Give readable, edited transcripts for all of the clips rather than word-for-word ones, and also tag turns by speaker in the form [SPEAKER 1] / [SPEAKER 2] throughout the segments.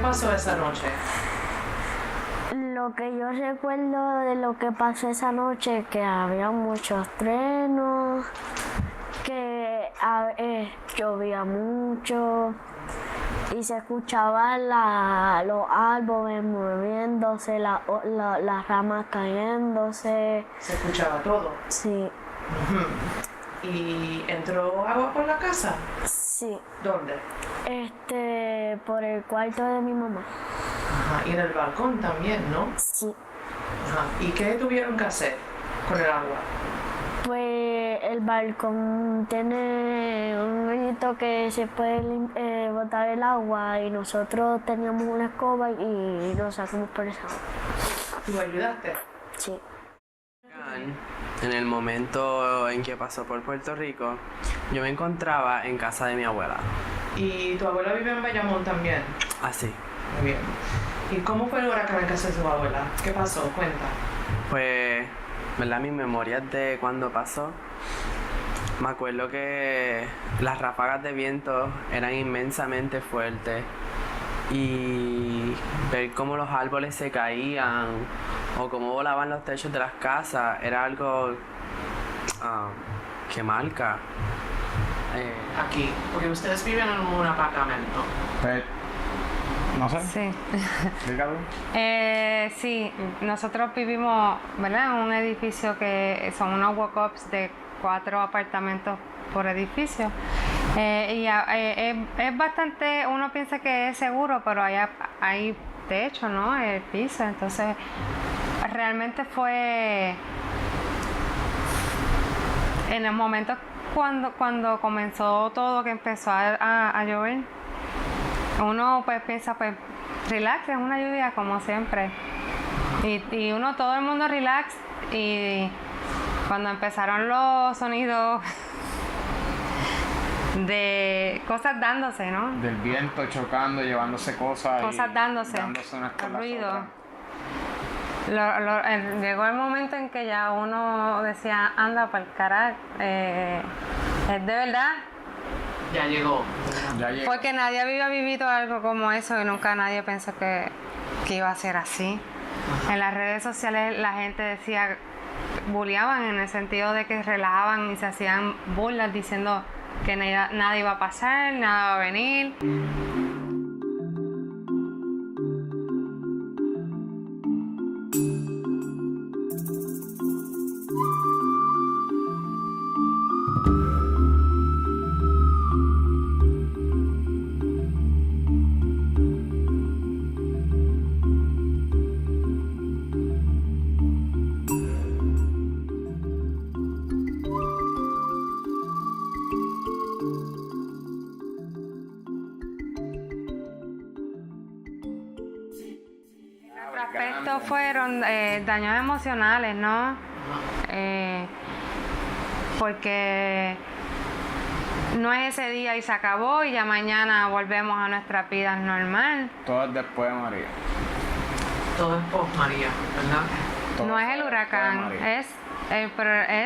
[SPEAKER 1] pasó esa noche?
[SPEAKER 2] Lo que yo recuerdo de lo que pasó esa noche, que había muchos truenos, que llovía mucho y se escuchaban los árboles moviéndose, las ramas cayéndose.
[SPEAKER 1] ¿Se escuchaba todo?
[SPEAKER 2] Sí.
[SPEAKER 1] ¿Y entró agua por la casa?
[SPEAKER 2] Sí.
[SPEAKER 1] ¿Dónde?
[SPEAKER 2] Por el cuarto de mi mamá.
[SPEAKER 1] Ajá, y en el balcón también, ¿no?
[SPEAKER 2] Sí.
[SPEAKER 1] Ajá. ¿Y qué tuvieron que hacer con el agua?
[SPEAKER 2] Pues el balcón tiene un hoyito que se puede botar el agua y nosotros teníamos una escoba y lo sacamos por esa agua.
[SPEAKER 1] ¿Tú ayudaste?
[SPEAKER 2] Sí.
[SPEAKER 3] En el momento en que pasó por Puerto Rico, yo me encontraba en casa de mi abuela.
[SPEAKER 1] ¿Y tu abuela vive en Bayamón también?
[SPEAKER 3] Así.
[SPEAKER 1] Muy bien. ¿Y cómo fue el huracán en casa de tu abuela? ¿Qué pasó? Cuenta.
[SPEAKER 3] Pues, ¿verdad? Mis memorias de cuando pasó. Me acuerdo que las ráfagas de viento eran inmensamente fuertes y ver cómo los árboles se caían o cómo volaban los techos de las casas era algo que marca.
[SPEAKER 1] Aquí, porque ustedes viven en un apartamento.
[SPEAKER 4] Pues, no sé.
[SPEAKER 5] Sí.
[SPEAKER 4] Explícalo.
[SPEAKER 5] Sí, nosotros vivimos, ¿verdad?, en un edificio que son unos walk-ups de 4 apartamentos por edificio. Es bastante, uno piensa que es seguro, pero hay techo, ¿no?, el piso. Entonces, realmente fue en el momento cuando comenzó todo, que empezó a llover. Uno pues piensa, pues relax, es una lluvia como siempre. Y todo el mundo relax. Y cuando empezaron los sonidos de cosas dándose, ¿no?
[SPEAKER 4] Del viento chocando, llevándose cosas.
[SPEAKER 5] Cosas dándose,
[SPEAKER 4] unas con las
[SPEAKER 5] ruido.
[SPEAKER 4] otras.
[SPEAKER 5] Llegó el momento en que ya uno decía, anda para el carajo, es de verdad.
[SPEAKER 1] Ya llegó.
[SPEAKER 4] Ya llegó.
[SPEAKER 5] Porque nadie había vivido algo como eso y nunca nadie pensó que iba a ser así. En las redes sociales la gente decía, bulleaban en el sentido de que relajaban y se hacían burlas diciendo que nada iba a pasar, nada va a venir. Aspectos fueron daños emocionales, ¿no? Porque no es ese día y se acabó y ya mañana volvemos a nuestra vida normal.
[SPEAKER 4] Todo es después de María.
[SPEAKER 1] Todo es post María, ¿verdad?
[SPEAKER 4] Todo
[SPEAKER 5] No es
[SPEAKER 4] fue
[SPEAKER 5] el
[SPEAKER 4] después de
[SPEAKER 5] huracán,
[SPEAKER 4] María.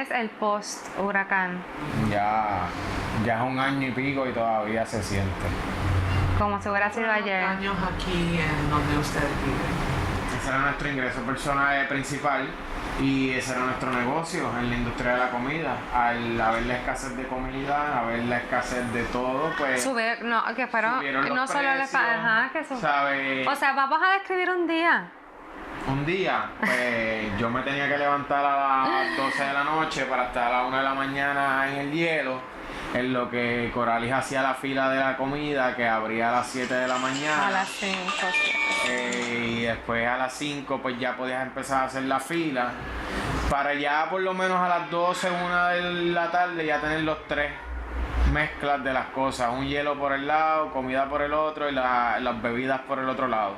[SPEAKER 5] es el post huracán,
[SPEAKER 4] Ya es un año y pico y todavía se siente.
[SPEAKER 5] como si hubiera sido ayer.
[SPEAKER 1] Años aquí en donde ustedes viven.
[SPEAKER 4] Ese era nuestro ingreso personal principal y ese era nuestro negocio en la industria de la comida. Al haber la escasez de comida, haber la escasez de todo, pues
[SPEAKER 5] Subieron
[SPEAKER 4] los
[SPEAKER 5] no solo
[SPEAKER 4] precios, ¿sabes?
[SPEAKER 5] O sea, vamos a describir un día.
[SPEAKER 4] Un día, pues yo me tenía que levantar a las 12 de la noche para estar a las 1 de la mañana en el hielo, en lo que Coralis hacía la fila de la comida, que abría a las 7 de la mañana.
[SPEAKER 5] A las 5.
[SPEAKER 4] Y después a las 5 pues ya podías empezar a hacer la fila para ya por lo menos a las 12, 1 de la tarde ya tener los 3 mezclas de las cosas, un hielo por el lado, comida por el otro y las bebidas por el otro lado.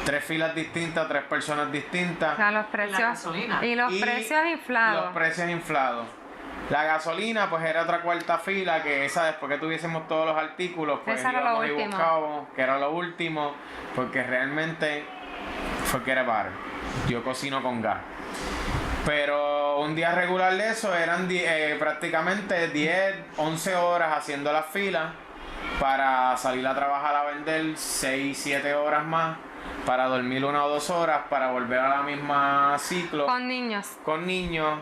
[SPEAKER 4] 3 filas distintas, 3 personas distintas.
[SPEAKER 5] O sea, los precios
[SPEAKER 1] gasolina.
[SPEAKER 5] y los precios inflados.
[SPEAKER 4] Los precios inflados. La gasolina pues era otra cuarta fila, que esa después que tuviésemos todos los artículos pues
[SPEAKER 5] Esa era lo
[SPEAKER 4] íbamos y
[SPEAKER 5] último.
[SPEAKER 4] buscábamos, que era lo último, porque realmente forget about it. Yo cocino con gas. Pero un día regular de eso eran prácticamente 10, 11 horas haciendo las filas para salir a trabajar a vender 6, 7 horas más, para dormir 1 o 2 horas, para volver a la misma ciclo.
[SPEAKER 5] Con niños.
[SPEAKER 4] Con niños,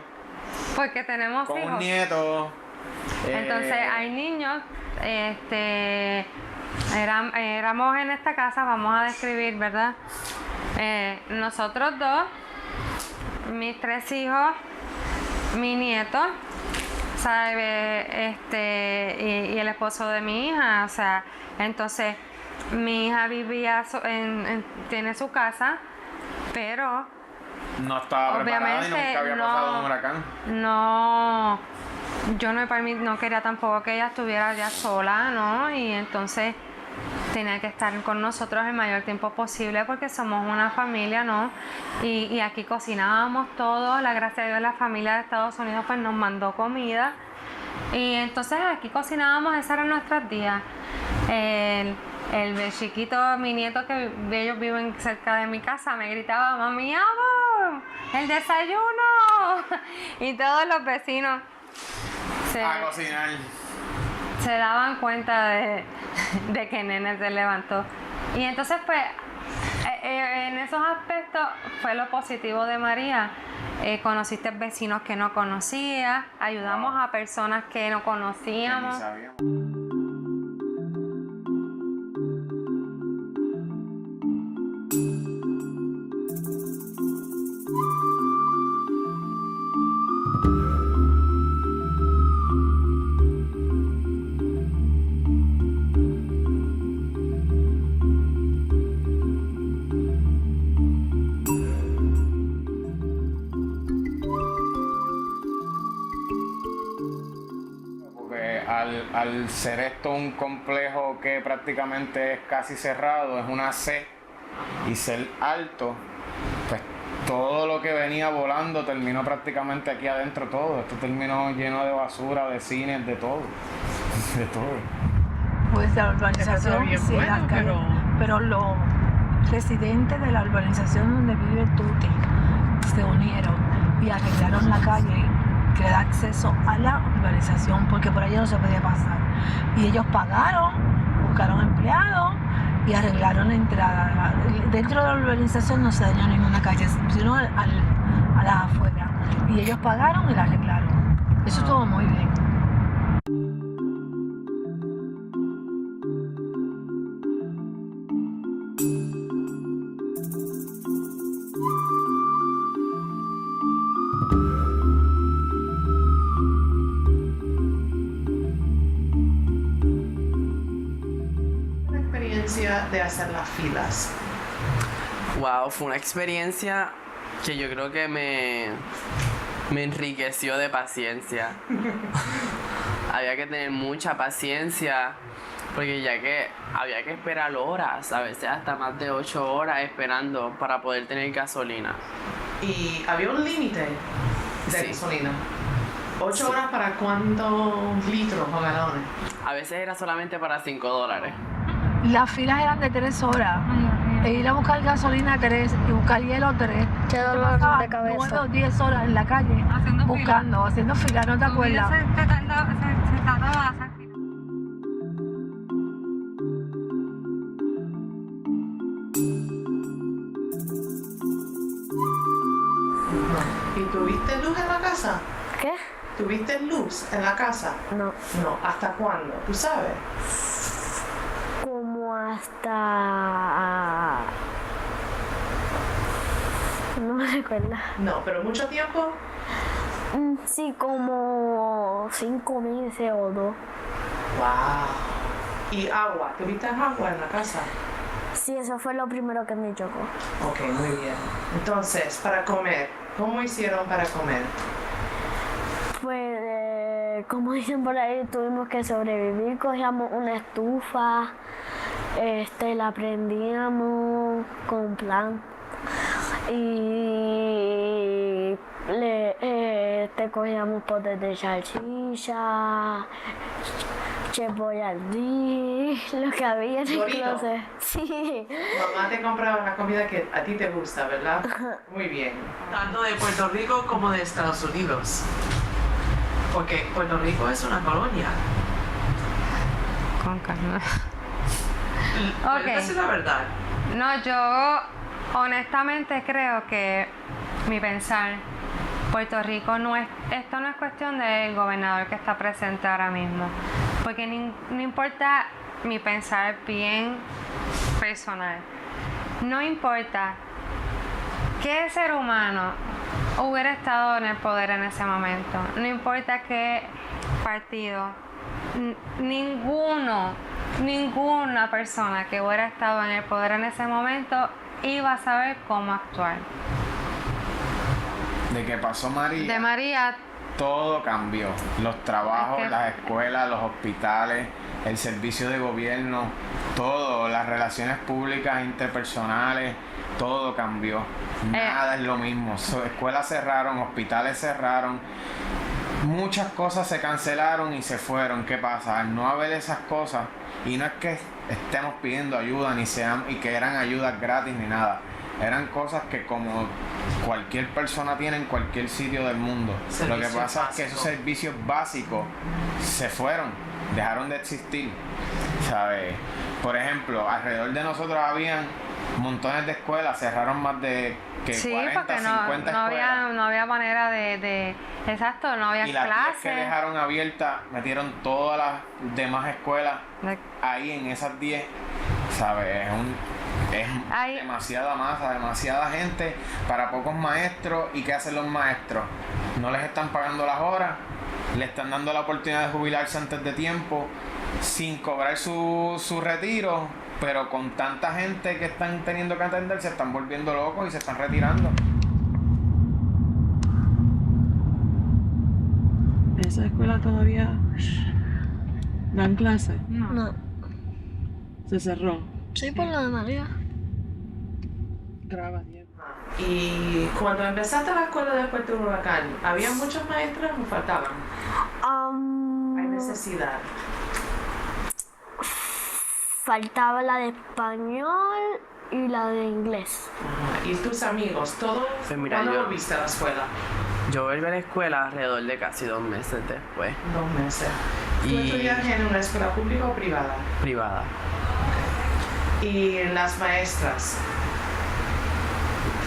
[SPEAKER 5] Porque tenemos
[SPEAKER 4] con
[SPEAKER 5] hijos.
[SPEAKER 4] un nieto.
[SPEAKER 5] Entonces hay niños, éramos en esta casa, vamos a describir, ¿verdad? Nosotros dos, mis 3 hijos, mi nieto, ¿sabe? Y el esposo de mi hija, o sea, entonces mi hija vivía, tiene su casa, pero
[SPEAKER 4] No estaba preparada y nunca había pasado un huracán.
[SPEAKER 5] no, yo no quería tampoco que ella estuviera ya sola, ¿no? Y entonces tenía que estar con nosotros el mayor tiempo posible porque somos una familia, ¿no? Y aquí cocinábamos todo, la gracia de Dios, la familia de Estados Unidos pues nos mandó comida. Y entonces aquí cocinábamos, esos eran nuestros días. El chiquito, mi nieto, que ellos viven cerca de mi casa, me gritaba: "Mami, amo el desayuno". Y todos los vecinos
[SPEAKER 4] A cocinar.
[SPEAKER 5] se daban cuenta de que Nene se levantó. Y entonces pues en esos aspectos fue lo positivo de María. Conociste vecinos que no conocías, ayudamos a personas que no
[SPEAKER 4] Que ni
[SPEAKER 5] conocíamos.
[SPEAKER 4] sabíamos. Porque al ser esto un complejo que prácticamente es casi cerrado, es una C, y ser alto, pues todo lo que venía volando terminó prácticamente aquí adentro todo. Esto terminó lleno de basura, de cines, de todo. De todo.
[SPEAKER 6] Pues la urbanización,
[SPEAKER 1] bien
[SPEAKER 6] sí,
[SPEAKER 1] bueno,
[SPEAKER 6] las calles, pero los residentes de la urbanización donde vive Tuti se unieron y arreglaron la calle que da acceso a la urbanización porque por allí no se podía pasar. Y ellos pagaron, buscaron empleados y arreglaron la entrada. Dentro de la urbanización no se dañó ninguna calle, sino a las afueras. Y ellos pagaron y la arreglaron. Eso estuvo muy bien.
[SPEAKER 1] La experiencia de hacer las filas.
[SPEAKER 3] Wow, fue una experiencia que yo creo que me enriqueció de paciencia. Había que tener mucha paciencia porque ya que había que esperar horas, a veces hasta más de 8 horas esperando para poder tener gasolina.
[SPEAKER 1] Y había un límite de
[SPEAKER 3] Sí.
[SPEAKER 1] gasolina. 8
[SPEAKER 3] Sí.
[SPEAKER 1] horas para cuántos litros o galones.
[SPEAKER 3] A veces era solamente para $5.
[SPEAKER 6] Las filas eran de 3 horas. E ir a buscar gasolina 3 y buscar hielo 3.
[SPEAKER 2] Qué
[SPEAKER 6] Yo
[SPEAKER 2] dolor
[SPEAKER 6] pasaba
[SPEAKER 2] de cabeza.
[SPEAKER 6] 9 o 10 horas en la calle
[SPEAKER 5] Haciendo
[SPEAKER 6] buscando, haciendo fila, ¿no te acuerdas?
[SPEAKER 5] Se tardaba hacer fila.
[SPEAKER 1] ¿Y tuviste luz en la casa?
[SPEAKER 2] ¿Qué?
[SPEAKER 1] ¿Tuviste luz en la casa?
[SPEAKER 2] No.
[SPEAKER 1] No. ¿Hasta cuándo? ¿Tú sabes?
[SPEAKER 2] Como hasta... No me recuerdo.
[SPEAKER 1] No, pero mucho tiempo.
[SPEAKER 2] Sí, como 5 meses o 2.
[SPEAKER 1] Wow. ¿Y agua? ¿Tuviste agua en la casa?
[SPEAKER 2] Sí, eso fue lo primero que me chocó.
[SPEAKER 1] Ok, muy bien. Entonces, para comer, ¿cómo hicieron para comer?
[SPEAKER 2] Pues, como dicen por ahí, tuvimos que sobrevivir. Cogíamos una estufa, la prendíamos con plan y cogíamos potes de salchicha, cheboyardí, lo que había en el
[SPEAKER 1] Dorito.
[SPEAKER 2] closet. Sí.
[SPEAKER 1] Mamá te compraba la comida que a ti te gusta, ¿verdad? Muy bien. Tanto de Puerto Rico como de Estados Unidos. Porque Puerto Rico es una colonia.
[SPEAKER 5] Con calma.
[SPEAKER 1] Ok. Esa es la verdad.
[SPEAKER 5] No, yo honestamente creo que mi pensar, Puerto Rico esto no es cuestión del gobernador que está presente ahora mismo, porque no importa mi pensar bien personal, no importa qué ser humano hubiera estado en el poder en ese momento, no importa qué partido, ninguna persona que hubiera estado en el poder en ese momento iba a saber cómo actuar.
[SPEAKER 4] De que pasó María,
[SPEAKER 5] De María,
[SPEAKER 4] todo cambió. Los trabajos,
[SPEAKER 5] Es que-
[SPEAKER 4] las escuelas, los hospitales, el servicio de gobierno, todo, las relaciones públicas interpersonales, todo cambió. Nada es lo mismo. Escuelas cerraron, hospitales cerraron. Muchas cosas se cancelaron y se fueron. ¿Qué pasa? Al no haber esas cosas, y no es que estemos pidiendo ayuda y que eran ayudas gratis ni nada. Eran cosas que como cualquier persona tiene en cualquier sitio del mundo. Lo que
[SPEAKER 1] Servicios
[SPEAKER 4] pasa es que esos
[SPEAKER 1] básicos.
[SPEAKER 4] servicios básicos se fueron, dejaron de existir, ¿sabes? Por ejemplo, alrededor de nosotros habían montones de escuelas, cerraron más de que
[SPEAKER 5] sí,
[SPEAKER 4] 40,
[SPEAKER 5] porque
[SPEAKER 4] 50 escuelas.
[SPEAKER 5] no había manera exacto, no había
[SPEAKER 4] Y las 10 que
[SPEAKER 5] clases.
[SPEAKER 4] dejaron abiertas, metieron todas las demás escuelas ahí en esas 10, ¿sabes? Es
[SPEAKER 5] Hay-
[SPEAKER 4] demasiada masa, demasiada gente para pocos maestros. ¿Y qué hacen los maestros? No les están pagando las horas, le están dando la oportunidad de jubilarse antes de tiempo, sin cobrar su retiro, pero con tanta gente que están teniendo que atender, se están volviendo locos y se están retirando.
[SPEAKER 7] ¿Esa escuela todavía dan clases?
[SPEAKER 2] No.
[SPEAKER 7] Se cerró.
[SPEAKER 2] Sí, por lo de María.
[SPEAKER 7] Graba bien.
[SPEAKER 1] Y cuando empezaste la escuela después del huracán, ¿había muchos maestros o faltaban? Hay necesidad.
[SPEAKER 2] Faltaba la de español y la de inglés.
[SPEAKER 1] Ajá. ¿Y tus amigos, todos?
[SPEAKER 3] Pues mira,
[SPEAKER 1] ¿Cuándo
[SPEAKER 3] yo-
[SPEAKER 1] volviste a la escuela?
[SPEAKER 3] Yo volví a la escuela alrededor de casi 2 meses después,
[SPEAKER 1] 2 meses. ¿Tú
[SPEAKER 3] Y-
[SPEAKER 1] estudias en una escuela pública o privada?
[SPEAKER 3] privada.
[SPEAKER 1] Y las maestras.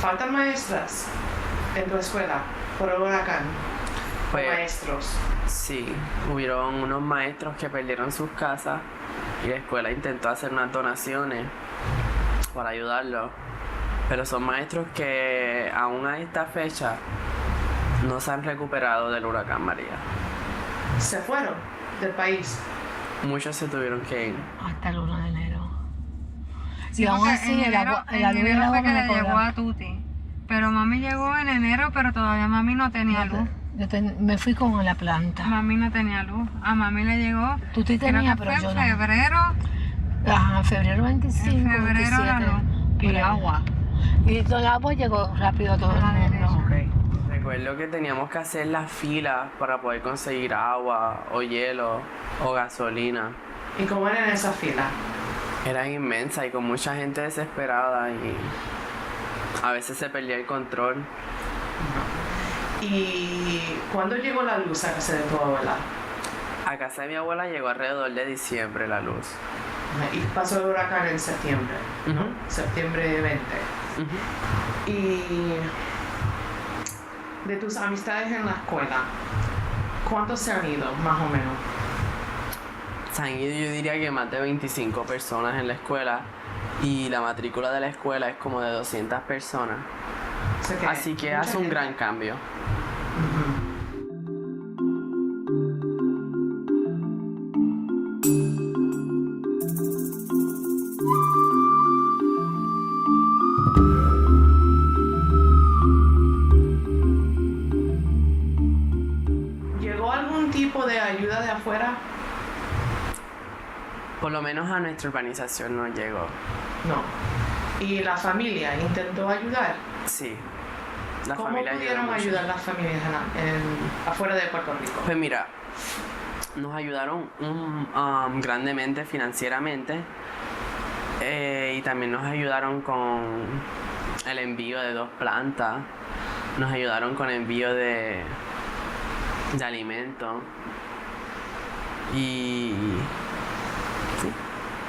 [SPEAKER 1] ¿Faltan maestras en tu escuela por el huracán? ¿O
[SPEAKER 3] Pues
[SPEAKER 1] maestros?
[SPEAKER 3] sí, hubieron unos maestros que perdieron sus casas y la escuela intentó hacer unas donaciones para ayudarlos, pero son maestros que aún a esta fecha no se han recuperado del huracán María.
[SPEAKER 1] Se fueron del país.
[SPEAKER 3] Muchos se tuvieron que ir.
[SPEAKER 6] Hasta el 1 de enero.
[SPEAKER 5] Sí,
[SPEAKER 6] y aún
[SPEAKER 5] porque
[SPEAKER 6] así,
[SPEAKER 5] en
[SPEAKER 6] el agua
[SPEAKER 5] enero
[SPEAKER 6] y el agua
[SPEAKER 5] fue que
[SPEAKER 6] me
[SPEAKER 5] le llegó
[SPEAKER 6] cobraba.
[SPEAKER 5] a Tuti. Pero mami llegó en enero, pero todavía mami no tenía luz.
[SPEAKER 6] Me fui con la planta.
[SPEAKER 5] Mami no tenía luz. A mami le llegó.
[SPEAKER 6] Tú sí
[SPEAKER 5] creo
[SPEAKER 6] tenías,
[SPEAKER 5] que
[SPEAKER 6] pero
[SPEAKER 5] fue
[SPEAKER 6] yo
[SPEAKER 5] en
[SPEAKER 6] no.
[SPEAKER 5] febrero.
[SPEAKER 6] Ajá, febrero 25,
[SPEAKER 5] En febrero la
[SPEAKER 6] 27.
[SPEAKER 5] luz.
[SPEAKER 6] por
[SPEAKER 7] ¿Y
[SPEAKER 6] ahí.
[SPEAKER 7] agua?
[SPEAKER 6] Y todo el agua llegó rápido a todo el
[SPEAKER 5] A la
[SPEAKER 6] mundo.
[SPEAKER 3] Recuerdo que teníamos que hacer las filas para poder conseguir agua o hielo o gasolina.
[SPEAKER 1] ¿Y cómo era en esa fila?
[SPEAKER 3] Eran inmensas y con mucha gente desesperada y a veces se perdía el control.
[SPEAKER 1] ¿Y cuándo llegó la luz a casa de tu abuela?
[SPEAKER 3] A casa de mi abuela llegó alrededor de diciembre la luz.
[SPEAKER 1] Y pasó el huracán en septiembre, ¿no?
[SPEAKER 3] Ujú.
[SPEAKER 1] Septiembre 20.
[SPEAKER 3] Ujú.
[SPEAKER 1] Y de tus amistades en la escuela, ¿cuántos se han ido, más o menos?
[SPEAKER 3] Se han ido, yo diría que más de 25 personas en la escuela y la matrícula de la escuela es como de 200 personas.
[SPEAKER 1] O sea
[SPEAKER 3] Así que
[SPEAKER 1] mucha
[SPEAKER 3] hace un
[SPEAKER 1] gente.
[SPEAKER 3] gran cambio.
[SPEAKER 1] ¿Llegó algún tipo de ayuda de afuera?
[SPEAKER 3] Por lo menos a nuestra urbanización no llegó.
[SPEAKER 1] No. ¿Y la familia intentó ayudar?
[SPEAKER 3] Sí. La
[SPEAKER 1] ¿Cómo
[SPEAKER 3] familia ayudó
[SPEAKER 1] pudieron
[SPEAKER 3] mucho.
[SPEAKER 1] ayudar las familias afuera de Puerto Rico?
[SPEAKER 3] Pues mira, nos ayudaron grandemente financieramente y también nos ayudaron con el envío de 2 plantas, nos ayudaron con envío de alimentos y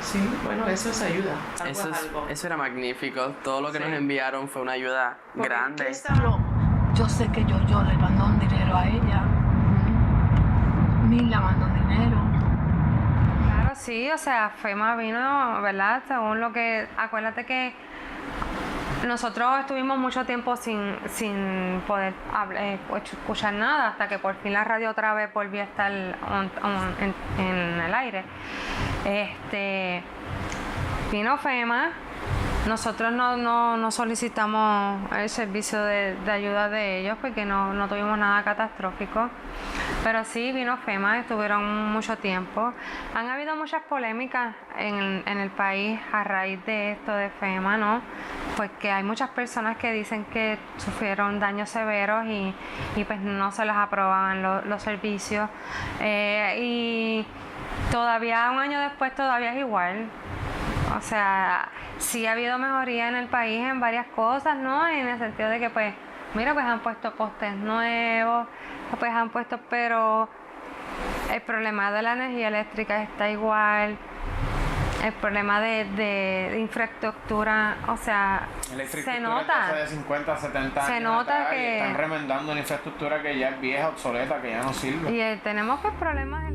[SPEAKER 1] Sí, bueno, eso es ayuda.
[SPEAKER 3] Eso era magnífico. Todo lo que nos enviaron fue una ayuda grande.
[SPEAKER 6] Yo sé que yo le mandó un dinero a ella. Mila mandó dinero.
[SPEAKER 5] Claro, sí, o sea, FEMA vino, ¿verdad? Según lo que... Acuérdate que nosotros estuvimos mucho tiempo sin poder escuchar nada hasta que por fin la radio otra vez volvió a estar en el aire. Vino FEMA, nosotros no solicitamos el servicio de ayuda de ellos porque no tuvimos nada catastrófico, pero sí vino FEMA, estuvieron mucho tiempo. Han habido muchas polémicas en el país a raíz de esto de FEMA, ¿no? Porque hay muchas personas que dicen que sufrieron daños severos y pues no se les aprobaban los servicios, y todavía un año después todavía es igual. O sea, sí ha habido mejoría en el país en varias cosas, ¿no? En el sentido de que, pues, mira, pues han puesto postes nuevos, pues han puesto, pero el problema de la energía eléctrica está igual. El problema de infraestructura, o sea, se nota.
[SPEAKER 4] De 50, 70
[SPEAKER 5] se
[SPEAKER 4] años
[SPEAKER 5] nota
[SPEAKER 4] atrás,
[SPEAKER 5] que
[SPEAKER 4] y están remendando una infraestructura que ya es vieja, obsoleta, que ya no sirve.
[SPEAKER 5] Y tenemos pues problemas.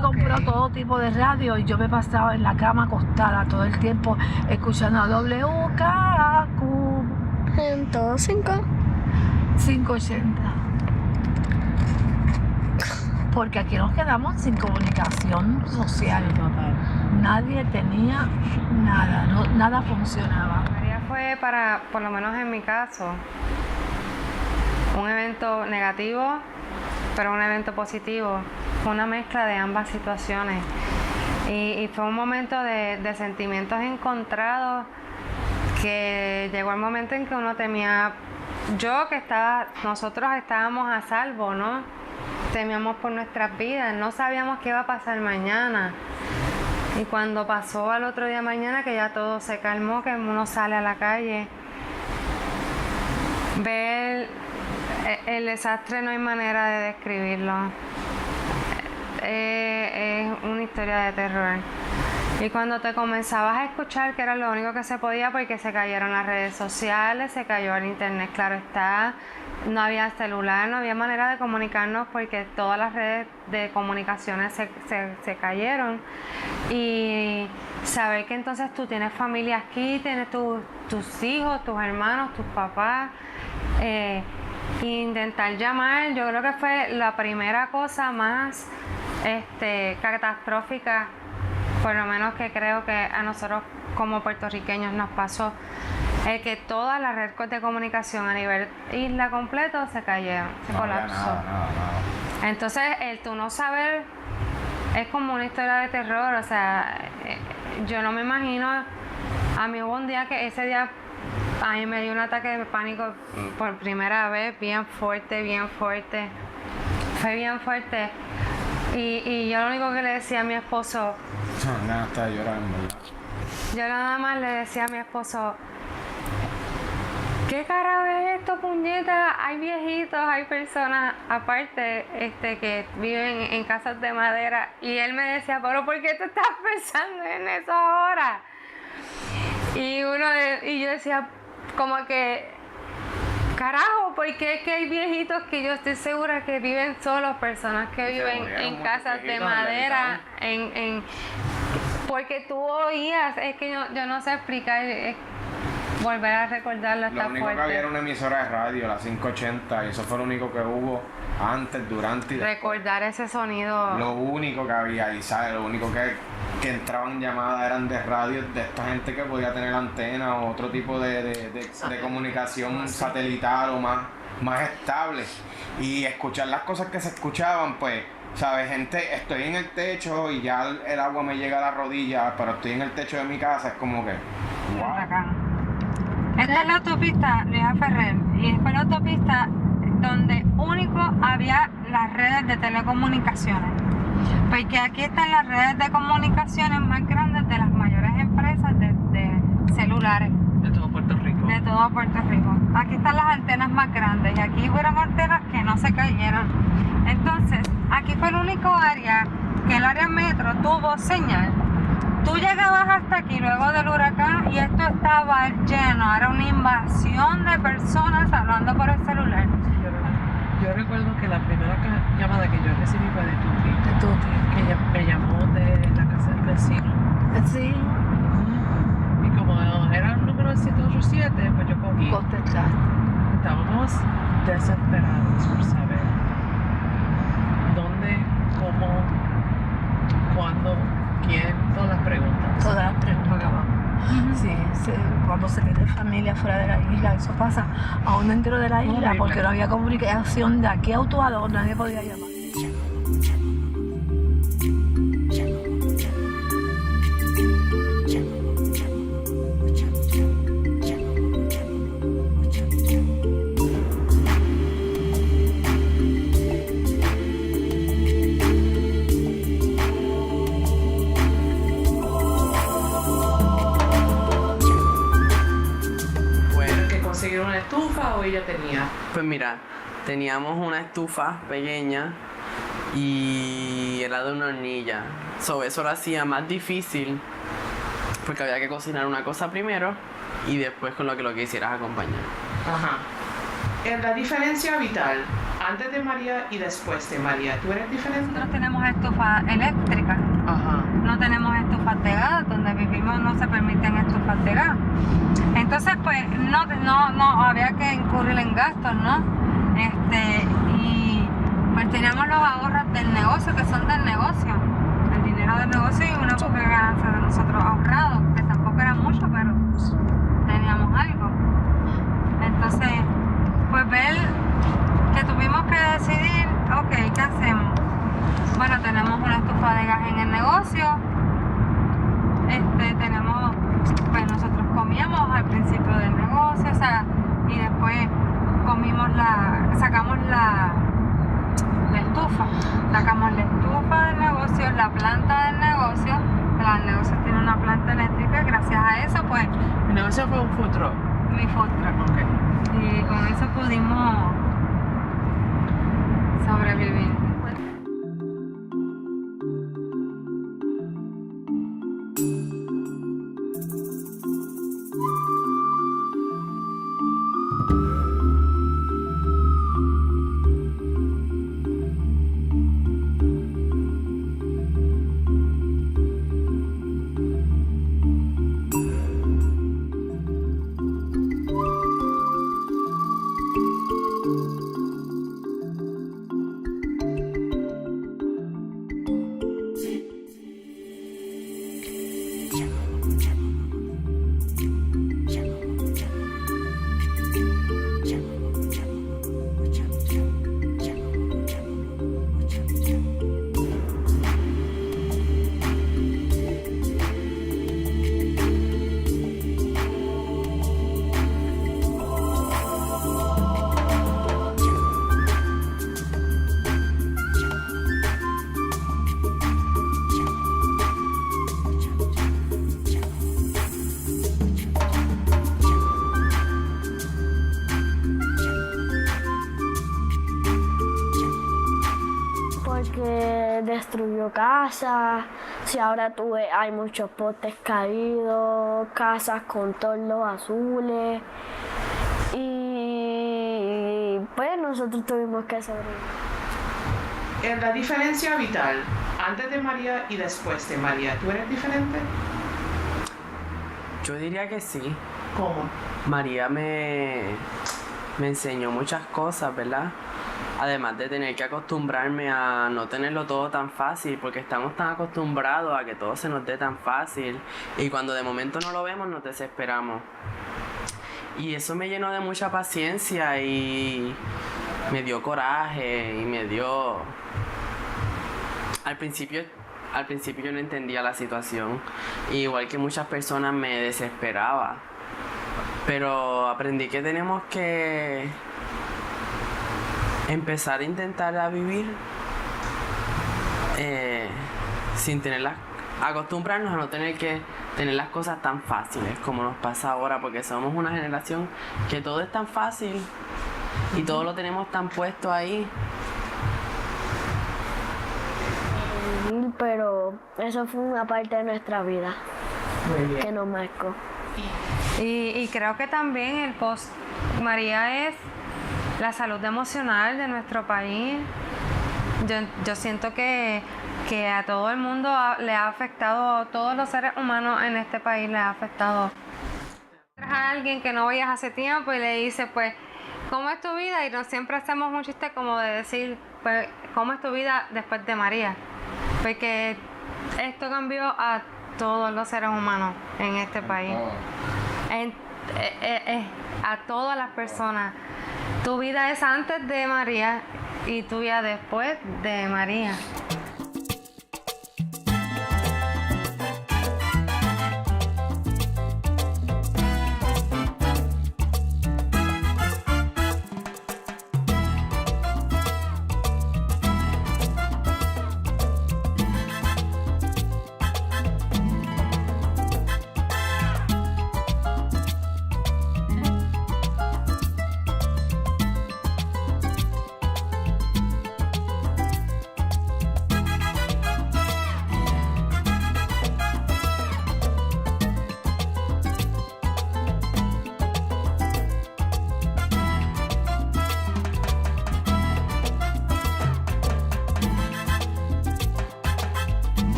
[SPEAKER 6] Compró todo tipo de radio y yo me pasaba en la cama acostada todo el tiempo escuchando a WKQ
[SPEAKER 2] 105
[SPEAKER 6] 580, porque aquí nos quedamos sin comunicación social. Nadie tenía nada, nada funcionaba.
[SPEAKER 5] María fue, por lo menos en mi caso, un evento negativo, pero un evento positivo. Fue una mezcla de ambas situaciones y fue un momento de sentimientos encontrados, que llegó el momento en que uno temía, nosotros estábamos a salvo, ¿no? Temíamos por nuestras vidas, no sabíamos qué iba a pasar mañana. Y cuando pasó al otro día mañana, que ya todo se calmó, que uno sale a la calle, ver el desastre, no hay manera de describirlo. Es una historia de terror. Y cuando te comenzabas a escuchar, que era lo único que se podía, porque se cayeron las redes sociales, se cayó el internet, claro está, no había celular, no había manera de comunicarnos porque todas las redes de comunicaciones se cayeron. Y saber que entonces tú tienes familia aquí, tienes tus hijos, tus hermanos, tus papás, intentar llamar, yo creo que fue la primera cosa más catastrófica, por lo menos que creo que a nosotros como puertorriqueños nos pasó, que toda la red de comunicación a nivel isla completo se cayeron, se colapsó.
[SPEAKER 4] Nada.
[SPEAKER 5] Entonces el tú no saber es como una historia de terror, o sea, yo no me imagino. A mí hubo un día que ese día a mí me dio un ataque de pánico por primera vez, bien fuerte, fue bien fuerte. Y yo lo único que le decía a mi esposo,
[SPEAKER 4] Nada, está llorando.
[SPEAKER 5] yo nada más le decía a mi esposo, ¿qué carajo es esto, puñeta? Hay viejitos, hay personas aparte que viven en casas de madera. Y él me decía, pero ¿por qué tú estás pensando en eso ahora? Y yo decía, como que, carajo, porque es que hay viejitos que yo estoy segura que viven solos, personas que viven en casas de madera, porque tú oías, es que yo no sé explicar, volver a recordarlo está fuerte.
[SPEAKER 4] Lo único que había era una emisora de radio, la 580, y eso fue lo único que hubo antes, durante y después.
[SPEAKER 5] Recordar ese sonido.
[SPEAKER 4] Lo único que había, y ¿sabes? Lo único que entraban llamadas eran de radio, de esta gente que podía tener antena o otro tipo de comunicación satelital o más estable. Y escuchar las cosas que se escuchaban, pues, ¿sabes? Gente, estoy en el techo y ya el agua me llega a la rodilla, pero estoy en el techo de mi casa, es como que, wow.
[SPEAKER 5] Esta es la autopista Luisa Ferrer y fue la autopista donde único había las redes de telecomunicaciones. Porque aquí están las redes de comunicaciones más grandes de las mayores empresas de celulares.
[SPEAKER 7] De todo Puerto Rico.
[SPEAKER 5] De todo Puerto Rico. Aquí están las antenas más grandes y aquí fueron antenas que no se cayeron. Entonces, aquí fue el único área que el área metro tuvo señal. Tú llegabas hasta aquí luego del huracán y esto estaba lleno, era una invasión de personas hablando por el celular.
[SPEAKER 7] Yo recuerdo que la primera llamada que yo recibí fue de Tuti. Que ella me llamó de la casa del vecino.
[SPEAKER 6] Sí,
[SPEAKER 7] Y como era un número de 787, pues yo cogí.
[SPEAKER 6] contestaste.
[SPEAKER 7] Estábamos desesperados por saber dónde, cómo, cuándo, quién, todas las preguntas.
[SPEAKER 6] Todas las preguntas. Sí, cuando se tiene familia fuera de la isla, eso pasa aún dentro de la isla,
[SPEAKER 7] Horrible.
[SPEAKER 6] porque no había comunicación de aquí a Utuado, nadie podía llamar.
[SPEAKER 1] ¿Tuvieron que conseguir una estufa o ella tenía?
[SPEAKER 3] Pues mira, teníamos una estufa pequeña y era de una hornilla. Eso lo hacía más difícil porque había que cocinar una cosa primero y después con lo que quisieras acompañar.
[SPEAKER 1] Ajá. En la diferencia vital, antes de María y después de María, ¿tú eres diferente?
[SPEAKER 5] Nosotros tenemos estufas eléctricas,
[SPEAKER 1] Ajá.
[SPEAKER 5] no tenemos estufas de gas, donde vivimos no se permiten estufas de gas. Entonces pues no había que incurrir en gastos, ¿no? Y pues teníamos los ahorros del negocio, que son del negocio, el dinero del negocio y una poca ganancia de nosotros ahorrados, que tampoco era mucho, pero teníamos algo. Entonces, pues ver que tuvimos que decidir, ok, ¿qué hacemos? Bueno, tenemos una estufa de gas en el negocio, tenemos, pues nosotros comíamos al principio del negocio, o sea, y después sacamos la estufa, sacamos la estufa del negocio, la planta del negocio, el negocio tiene una planta eléctrica, y gracias a eso, pues,
[SPEAKER 7] El negocio fue un food truck.
[SPEAKER 5] mi food truck.
[SPEAKER 7] Ok.
[SPEAKER 5] Y con eso pudimos sobrevivir.
[SPEAKER 2] Porque destruyó casas, si ahora hay muchos postes caídos, casas con tornos azules y pues nosotros tuvimos que sobrevivir.
[SPEAKER 1] En la diferencia vital, antes de María y después de María, ¿tú eres diferente?
[SPEAKER 3] Yo diría que sí.
[SPEAKER 1] ¿Cómo?
[SPEAKER 3] María me enseñó muchas cosas, ¿verdad? Además de tener que acostumbrarme a no tenerlo todo tan fácil, porque estamos tan acostumbrados a que todo se nos dé tan fácil y cuando de momento no lo vemos nos desesperamos. Y eso me llenó de mucha paciencia y me dio coraje y me dio... Al principio yo no entendía la situación, igual que muchas personas me desesperaba, pero aprendí que tenemos que empezar a intentar a vivir sin tener acostumbrarnos a no tener que tener las cosas tan fáciles como nos pasa ahora, porque somos una generación que todo es tan fácil y todo lo tenemos tan puesto ahí.
[SPEAKER 2] Pero eso fue una parte de nuestra vida que nos marcó.
[SPEAKER 5] Y creo que también el post María es la salud emocional de nuestro país. Yo siento que a todo el mundo le ha afectado, a todos los seres humanos en este país le ha afectado. A alguien que no veías hace tiempo y le dices, pues, ¿cómo es tu vida? Y no siempre hacemos un chiste como de decir, pues, ¿cómo es tu vida después de María? Porque esto cambió a todos los seres humanos en este país. A todas las personas. Tu vida es antes de María y tu vida después de María.